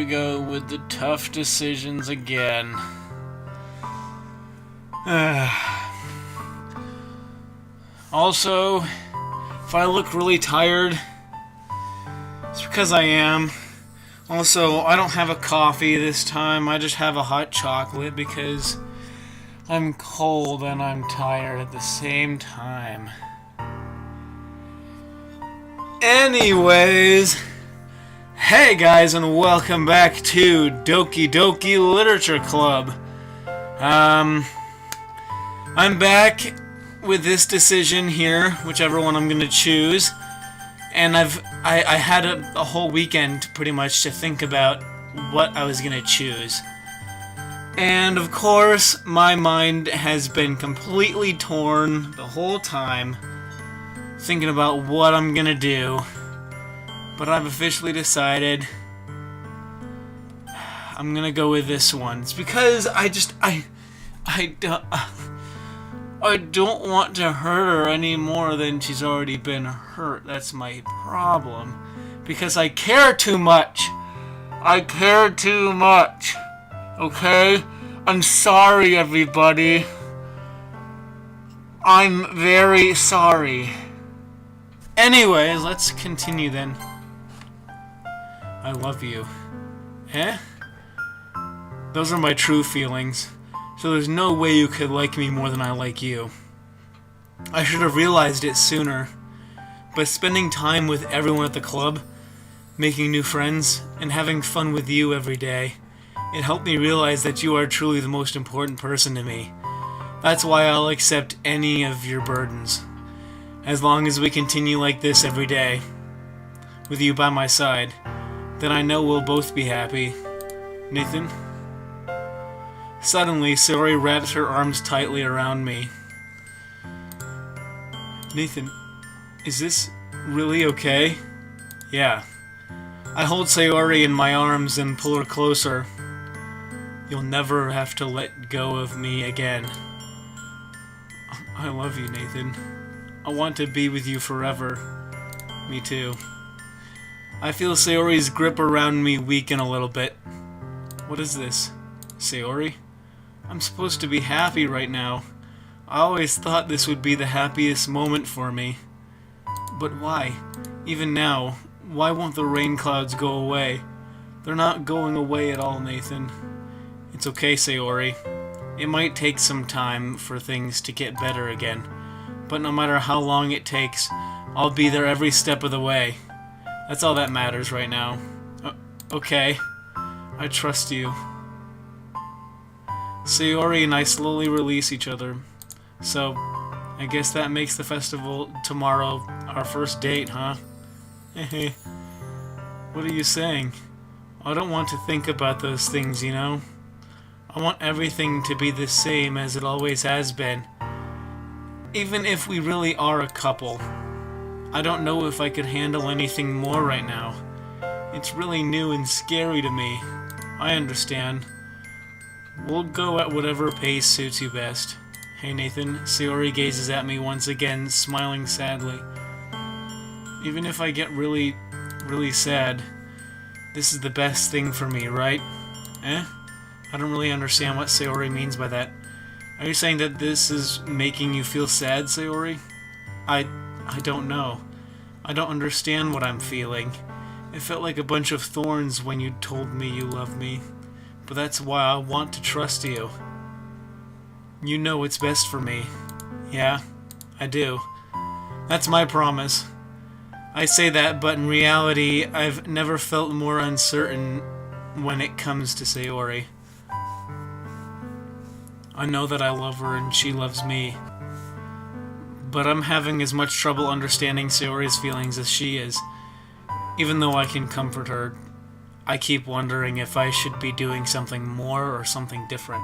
go with the tough decisions again. Also, if I look really tired, it's because I am. Also, I don't have a coffee this time, I just have a hot chocolate because I'm cold and I'm tired at the same time. Anyways, hey guys, and welcome back to Doki Doki Literature Club. I'm back with this decision here, whichever one I'm gonna choose, and I had a whole weekend pretty much to think about what I was gonna choose. And of course, my mind has been completely torn the whole time, thinking about what I'm gonna do. But I've officially decided I'm gonna go with this one. It's because I don't want to hurt her any more than she's already been hurt. That's my problem. Because I care too much. I care too much. Okay? I'm sorry, everybody. I'm very sorry. Anyways, let's continue then. I love you. Eh? Those are my true feelings. So there's no way you could like me more than I like you. I should have realized it sooner. But spending time with everyone at the club, making new friends, and having fun with you every day, it helped me realize that you are truly the most important person to me. That's why I'll accept any of your burdens. As long as we continue like this every day, with you by my side, then I know we'll both be happy. Nathan? Suddenly, Sayori wrapped her arms tightly around me. Nathan, is this really okay? Yeah. I hold Sayori in my arms and pull her closer. You'll never have to let go of me again. I love you, Nathan. I want to be with you forever. Me too. I feel Sayori's grip around me weaken a little bit. What is this? Sayori? I'm supposed to be happy right now. I always thought this would be the happiest moment for me. But why? Even now, why won't the rain clouds go away? They're not going away at all, Nathan. It's okay, Sayori. It might take some time for things to get better again, but no matter how long it takes, I'll be there every step of the way. That's all that matters right now. Okay. I trust you. Sayori and I slowly release each other. So, I guess that makes the festival tomorrow our first date, huh? Hehe. What are you saying? I don't want to think about those things, you know? I want everything to be the same as it always has been. Even if we really are a couple. I don't know if I could handle anything more right now. It's really new and scary to me. I understand. We'll go at whatever pace suits you best. Hey Nathan, Sayori gazes at me once again, smiling sadly. Even if I get really sad, this is the best thing for me, right? Eh? I don't really understand what Sayori means by that. Are you saying that this is making you feel sad, Sayori? I don't know. I don't understand what I'm feeling. It felt like a bunch of thorns when you told me you love me. But that's why I want to trust you. You know what's best for me. Yeah, I do. That's my promise. I say that, but in reality, I've never felt more uncertain when it comes to Sayori. I know that I love her and she loves me. But I'm having as much trouble understanding Sayori's feelings as she is. Even though I can comfort her, I keep wondering if I should be doing something more or something different.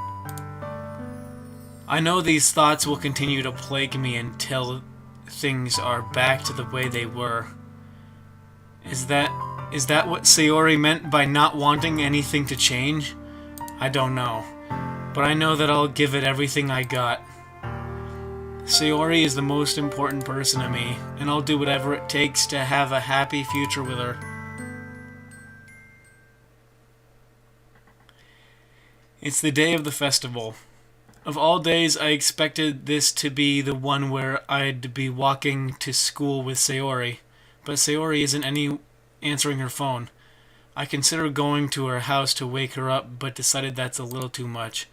I know these thoughts will continue to plague me until things are back to the way they were. Is that what Sayori meant by not wanting anything to change? I don't know. But I know that I'll give it everything I got. Sayori is the most important person to me, and I'll do whatever it takes to have a happy future with her. It's the day of the festival. Of all days, I expected this to be the one where I'd be walking to school with Sayori, but Sayori isn't answering her phone. I considered going to her house to wake her up, but decided that's a little too much.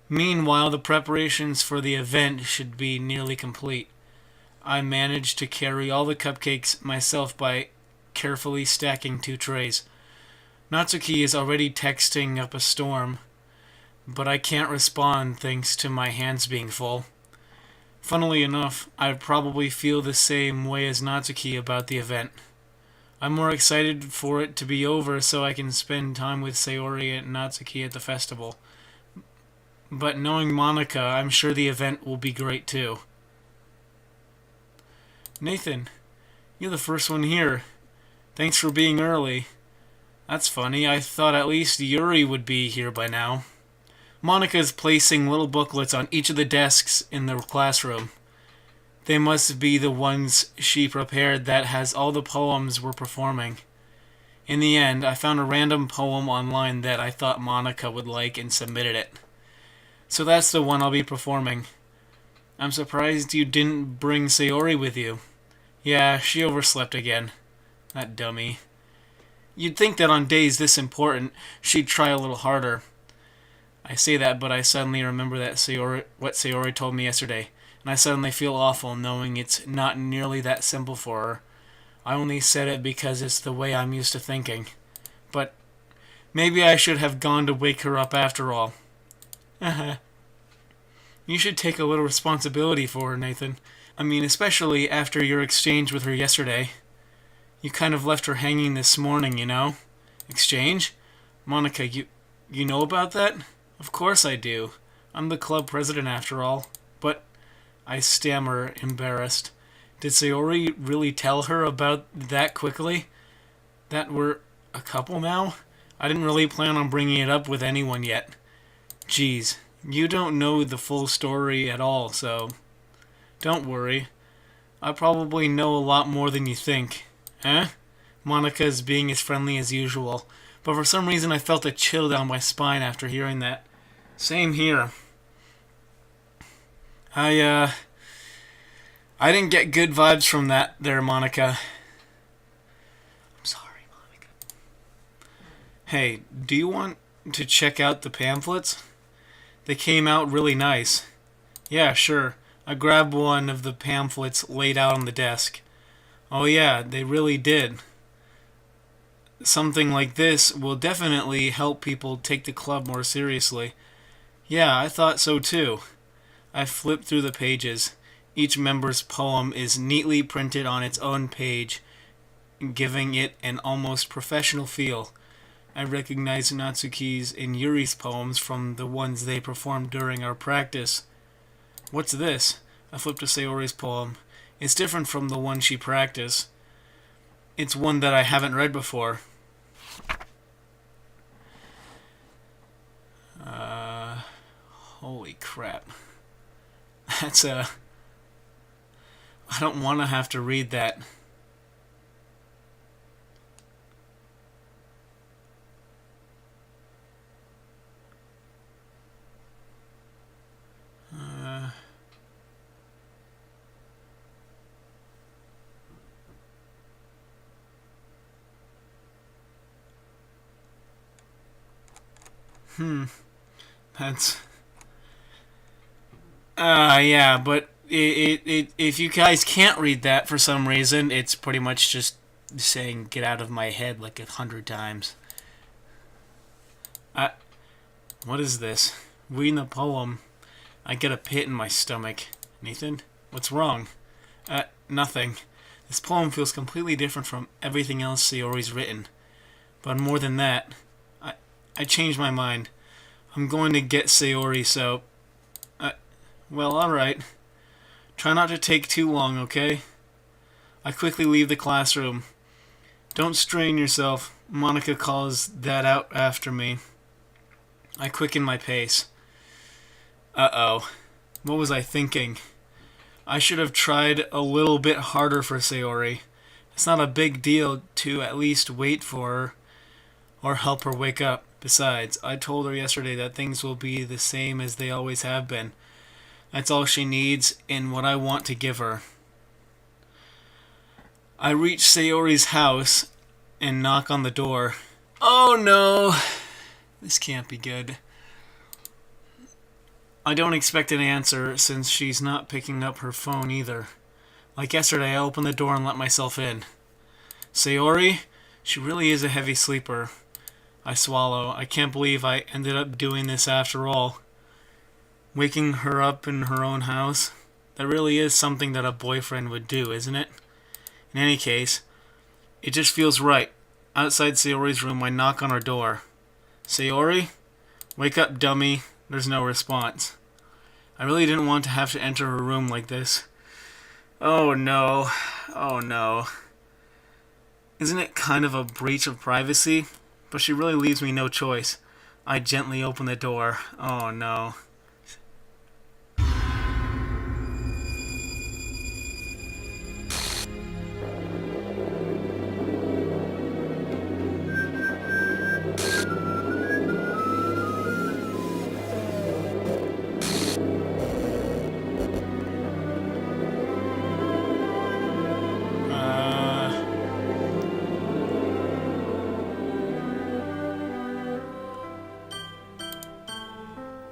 Meanwhile, the preparations for the event should be nearly complete. I managed to carry all the cupcakes myself by carefully stacking 2 trays. Natsuki is already texting up a storm, but I can't respond thanks to my hands being full. Funnily enough, I probably feel the same way as Natsuki about the event. I'm more excited for it to be over so I can spend time with Sayori and Natsuki at the festival. But knowing Monika, I'm sure the event will be great too. Nathan, you're the first one here. Thanks for being early. That's funny, I thought at least Yuri would be here by now. Monika's placing little booklets on each of the desks in the classroom. They must be the ones she prepared that has all the poems we're performing. In the end, I found a random poem online that I thought Monika would like and submitted it. So that's the one I'll be performing. I'm surprised you didn't bring Sayori with you. Yeah, she overslept again. That dummy. You'd think that on days this important, she'd try a little harder. I say that, but I suddenly remember what Sayori told me yesterday, and I suddenly feel awful knowing it's not nearly that simple for her. I only said it because it's the way I'm used to thinking. But maybe I should have gone to wake her up after all. You should take a little responsibility for her, Nathan. I mean, especially after your exchange with her yesterday. You kind of left her hanging this morning, you know? Exchange? Monika, you know about that? Of course I do. I'm the club president after all. But, I stammer, embarrassed. Did Sayori really tell her about that quickly? That we're a couple now? I didn't really plan on bringing it up with anyone yet. Geez, you don't know the full story at all, so don't worry. I probably know a lot more than you think. Eh? Monika is being as friendly as usual, but for some reason I felt a chill down my spine after hearing that. Same here. I didn't get good vibes from that there, Monika. I'm sorry, Monika. Hey, do you want to check out the pamphlets? They came out really nice. Yeah, sure. I grabbed one of the pamphlets laid out on the desk. Oh yeah, they really did. Something like this will definitely help people take the club more seriously. Yeah, I thought so too. I flipped through the pages. Each member's poem is neatly printed on its own page, giving it an almost professional feel. I recognized Natsuki's and Yuri's poems from the ones they performed during our practice. What's this? I flipped to Sayori's poem. It's different from the one she practiced. It's one that I haven't read before. Holy crap. That's I don't want to have to read that. That's... yeah, but if you guys can't read that for some reason, it's pretty much just saying get out of my head like 100 times. What is this? Reading the poem, I get a pit in my stomach. Nathan, what's wrong? Nothing. This poem feels completely different from everything else Sayori's written. But more than that, I changed my mind. I'm going to get Sayori, so... well, alright. Try not to take too long, okay? I quickly leave the classroom. Don't strain yourself. Monika calls that out after me. I quicken my pace. Uh-oh. What was I thinking? I should have tried a little bit harder for Sayori. It's not a big deal to at least wait for her. or help her wake up. Besides, I told her yesterday that things will be the same as they always have been. That's all she needs and what I want to give her. I reach Sayori's house and knock on the door. Oh no! This can't be good. I don't expect an answer since she's not picking up her phone either. Like yesterday, I opened the door and let myself in. Sayori? She really is a heavy sleeper. I swallow. I can't believe I ended up doing this after all. Waking her up in her own house? That really is something that a boyfriend would do, isn't it? In any case, it just feels right. Outside Sayori's room, I knock on her door. Sayori? Wake up, dummy. There's no response. I really didn't want to have to enter her room like this. Oh no. Oh no. Isn't it kind of a breach of privacy? But she really leaves me no choice. I gently open the door. Oh no.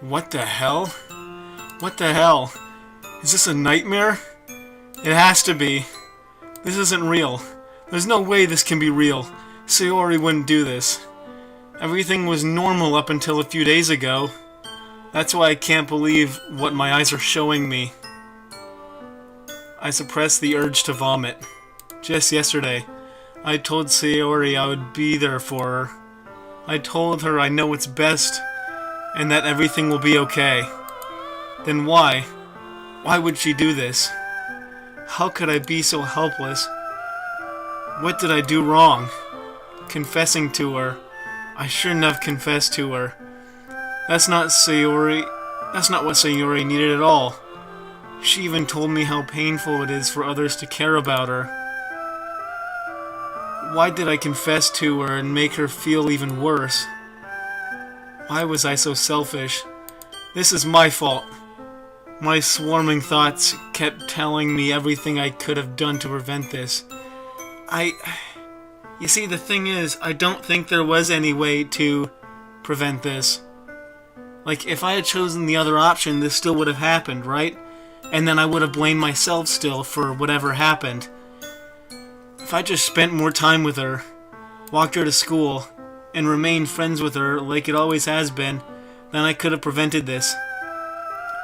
What the hell? What the hell? Is this a nightmare? It has to be. This isn't real. There's no way this can be real. Sayori wouldn't do this. Everything was normal up until a few days ago. That's why I can't believe what my eyes are showing me. I suppressed the urge to vomit. Just yesterday, I told Sayori I would be there for her. I told her I know what's best and that everything will be okay. Then why? Why would she do this? How could I be so helpless? What did I do wrong? Confessing to her. I shouldn't have confessed to her. That's not what Sayori needed at all. She even told me how painful it is for others to care about her. Why did I confess to her and make her feel even worse? Why was I so selfish? This is my fault. My swarming thoughts kept telling me everything I could have done to prevent this. You see, the thing is, I don't think there was any way to prevent this. Like, if I had chosen the other option, this still would have happened, right? And then I would have blamed myself still for whatever happened. If I just spent more time with her, walked her to school, and remained friends with her like it always has been, then I could have prevented this.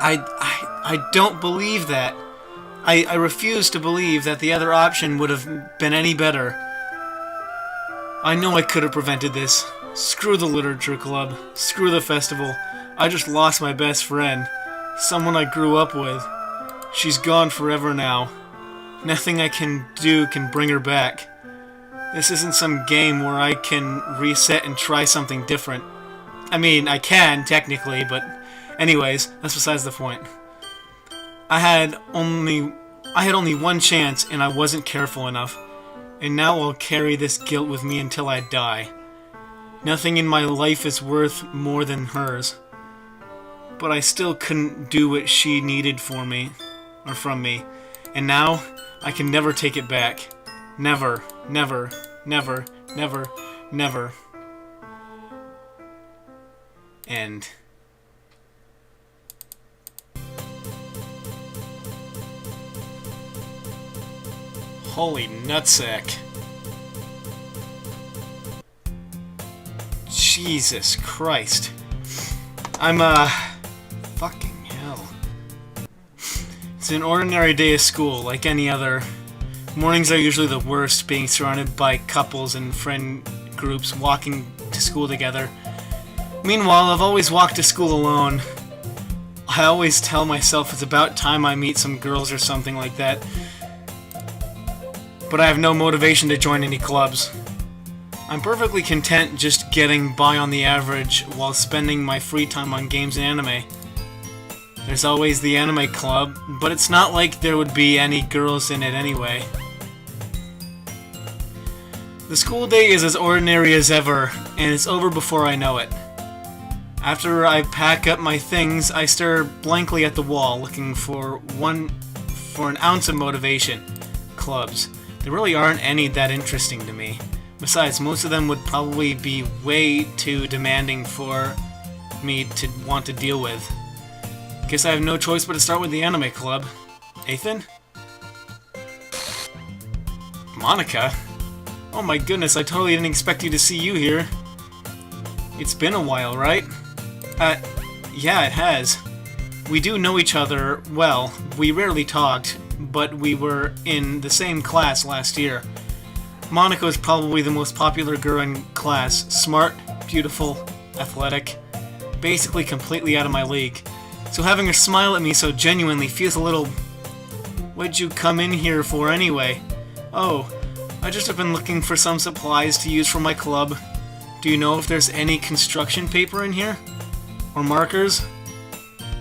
I don't believe that. I refuse to believe that the other option would have been any better. I know I could have prevented this. Screw the literature club. Screw the festival. I just lost my best friend. Someone I grew up with. She's gone forever now. Nothing I can do can bring her back. This isn't some game where I can reset and try something different. I mean, I can, technically, but anyways, that's besides the point. I had only one chance, and I wasn't careful enough. And now I'll carry this guilt with me until I die. Nothing in my life is worth more than hers. But I still couldn't do what she needed for me, or from me. And now, I can never take it back. Never, never, never, never, never. End. Holy nutsack. Jesus Christ. Fucking hell. It's an ordinary day of school, like any other. Mornings are usually the worst, being surrounded by couples and friend groups walking to school together. Meanwhile, I've always walked to school alone. I always tell myself it's about time I meet some girls or something like that. But I have no motivation to join any clubs. I'm perfectly content just getting by on the average while spending my free time on games and anime. There's always the anime club, but it's not like there would be any girls in it anyway. The school day is as ordinary as ever. and it's over before I know it. After I pack up my things, I stare blankly at the wall, looking for an ounce of motivation. Clubs. There really aren't any that interesting to me. Besides, most of them would probably be way too demanding for me to want to deal with. Guess I have no choice but to start with the anime club. Nathan? Monica? Oh my goodness, I totally didn't expect you to see you here. It's been a while, right? Yeah, it has. We do know each other well. We rarely talked, but we were in the same class last year. Monica is probably the most popular girl in class. Smart, beautiful, athletic. Basically completely out of my league. So having her smile at me so genuinely feels a little... What'd you come in here for anyway? Oh, I just have been looking for some supplies to use for my club. Do you know if there's any construction paper in here? Or markers?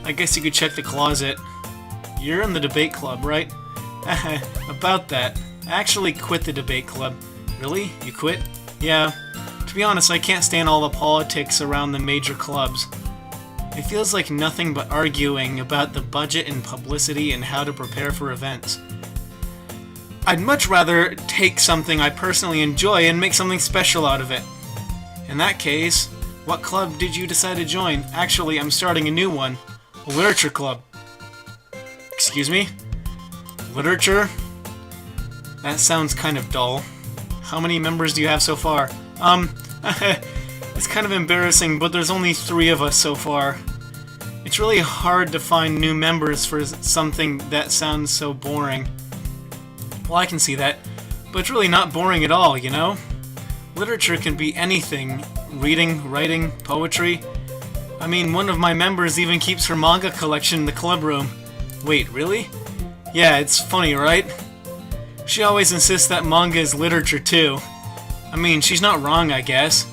I guess you could check the closet. You're in the debate club, right? About that. I actually quit the debate club. Really? You quit? Yeah. To be honest, I can't stand all the politics around the major clubs. It feels like nothing but arguing about the budget and publicity and how to prepare for events. I'd much rather take something I personally enjoy and make something special out of it. In that case, what club did you decide to join? Actually, I'm starting a new one. A literature club. Excuse me? Literature? That sounds kind of dull. How many members do you have so far? It's kind of embarrassing, but there's only 3 of us so far. It's really hard to find new members for something that sounds so boring. Well, I can see that, but it's really not boring at all, you know? Literature can be anything. Reading, writing, poetry. I mean, one of my members even keeps her manga collection in the club room. Wait, really? Yeah, it's funny, right? She always insists that manga is literature too. I mean, she's not wrong, I guess.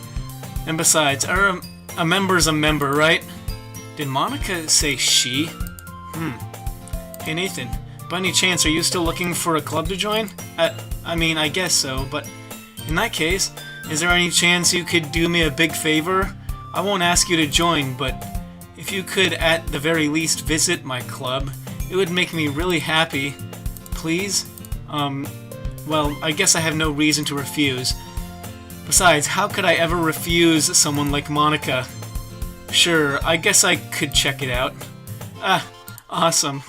And besides, a member's a member, right? Did Monica say she? Hey Nathan, by any chance are you still looking for a club to join? I mean, I guess so, but in that case, is there any chance you could do me a big favor? I won't ask you to join, but if you could at the very least visit my club, it would make me really happy. Please? Well, I guess I have no reason to refuse. Besides, how could I ever refuse someone like Monica? Sure, I guess I could check it out. Awesome.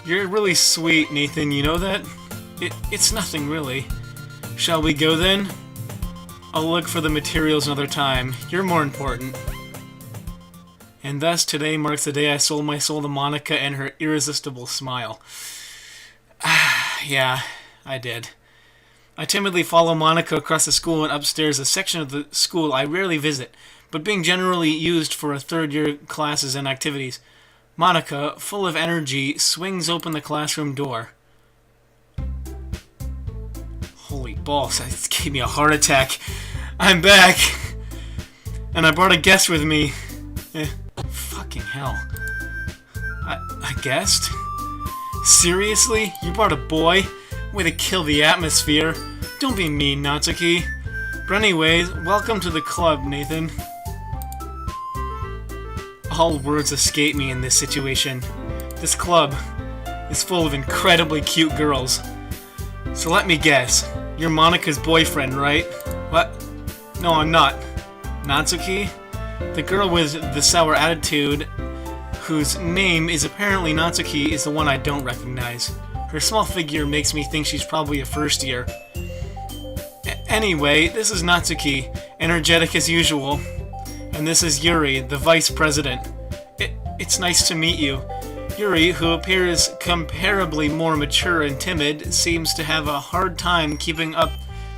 You're really sweet, Nathan, you know that? It's nothing really. Shall we go then? I'll look for the materials another time. You're more important. And thus, today marks the day I sold my soul to Monica and her irresistible smile. Yeah, I did. I timidly follow Monica across the school and upstairs, a section of the school I rarely visit, but being generally used for third-year classes and activities. Monica, full of energy, swings open the classroom door. Holy balls, that gave me a heart attack. I'm back! And I brought a guest with me. Fucking hell. I guessed? Seriously? You brought a boy? Way to kill the atmosphere. Don't be mean, Natsuki. But anyways, welcome to the club, Nathan. All words escape me in this situation. This club is full of incredibly cute girls. So let me guess. You're Monica's boyfriend, right? What? No, I'm not. Natsuki? The girl with the sour attitude, whose name is apparently Natsuki, is the one I don't recognize. Her small figure makes me think she's probably a first year. Anyway, this is Natsuki, energetic as usual. And this is Yuri, the vice president. It's nice to meet you. Yuri, who appears comparably more mature and timid, seems to have a hard time keeping up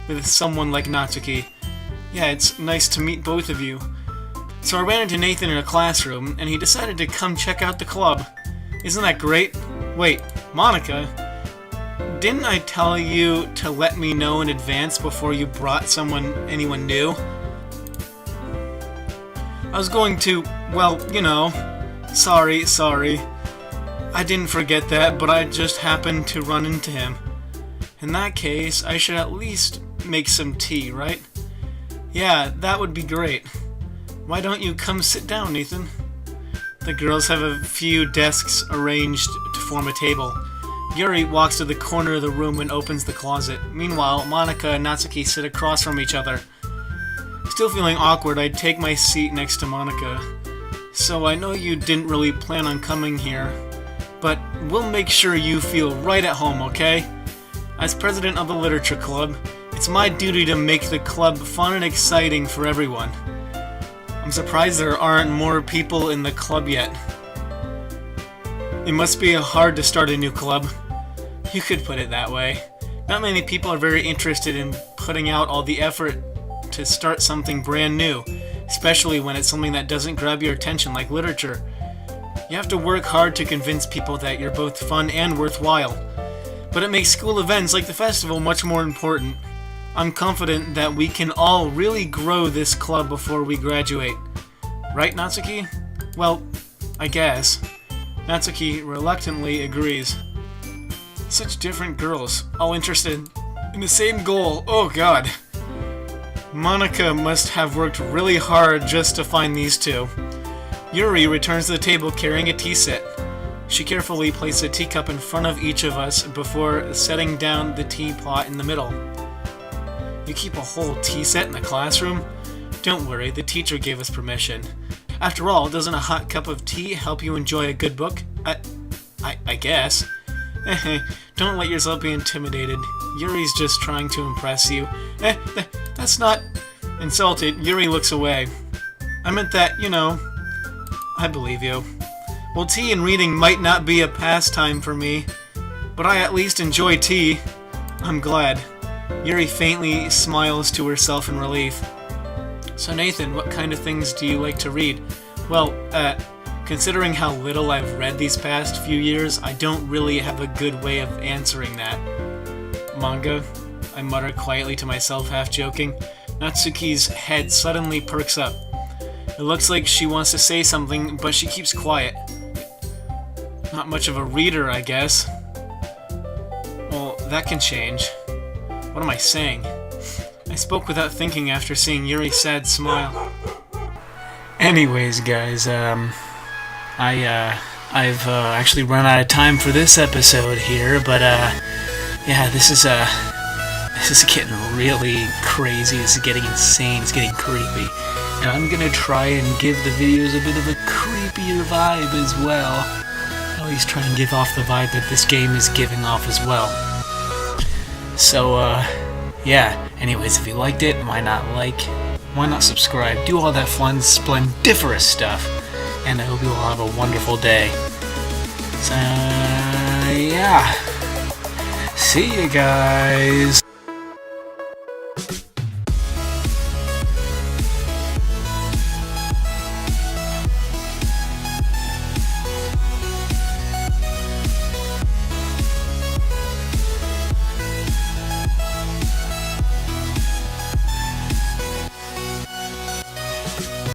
with someone like Natsuki. Yeah, it's nice to meet both of you. So I ran into Nathan in a classroom, and he decided to come check out the club. Isn't that great? Wait, Monica? Didn't I tell you to let me know in advance before you brought anyone new? I was going to, well, you know, sorry. I didn't forget that, but I just happened to run into him. In that case, I should at least make some tea, right? Yeah, that would be great. Why don't you come sit down, Nathan? The girls have a few desks arranged to form a table. Yuri walks to the corner of the room and opens the closet. Meanwhile, Monika and Natsuki sit across from each other. Still feeling awkward, I take my seat next to Monika. So I know you didn't really plan on coming here, but we'll make sure you feel right at home, okay? As president of the Literature Club, it's my duty to make the club fun and exciting for everyone. I'm surprised there aren't more people in the club yet. It must be hard to start a new club. You could put it that way. Not many people are very interested in putting out all the effort to start something brand new, especially when it's something that doesn't grab your attention like literature. You have to work hard to convince people that you're both fun and worthwhile. But it makes school events like the festival much more important. I'm confident that we can all really grow this club before we graduate. Right, Natsuki? Well, I guess. Natsuki reluctantly agrees. Such different girls, all interested in the same goal. Oh god. Monika must have worked really hard just to find these two. Yuri returns to the table carrying a tea set. She carefully places a teacup in front of each of us before setting down the teapot in the middle. You keep a whole tea set in the classroom? Don't worry, the teacher gave us permission. After all, doesn't a hot cup of tea help you enjoy a good book? I guess. Don't let yourself be intimidated. Yuri's just trying to impress you. That's not... Insulted, Yuri looks away. I meant that, you know... I believe you. Well, tea and reading might not be a pastime for me, but I at least enjoy tea. I'm glad. Yuri faintly smiles to herself in relief. So Nathan, what kind of things do you like to read? Well, considering how little I've read these past few years, I don't really have a good way of answering that. Manga? I mutter quietly to myself, half joking. Natsuki's head suddenly perks up. It looks like she wants to say something, but she keeps quiet. Not much of a reader, I guess. Well, that can change. What am I saying? I spoke without thinking after seeing Yuri's sad smile. Anyways, guys, I've actually run out of time for this episode here, but yeah, this is getting really crazy. This is getting insane. It's getting creepy, and I'm gonna try and give the videos a bit of a creepier vibe as well. I always try and give off the vibe that this game is giving off as well. So, yeah. Anyways, if you liked it, why not subscribe? Do all that fun, splendiferous stuff. And I hope you all have a wonderful day. So, yeah. See you guys.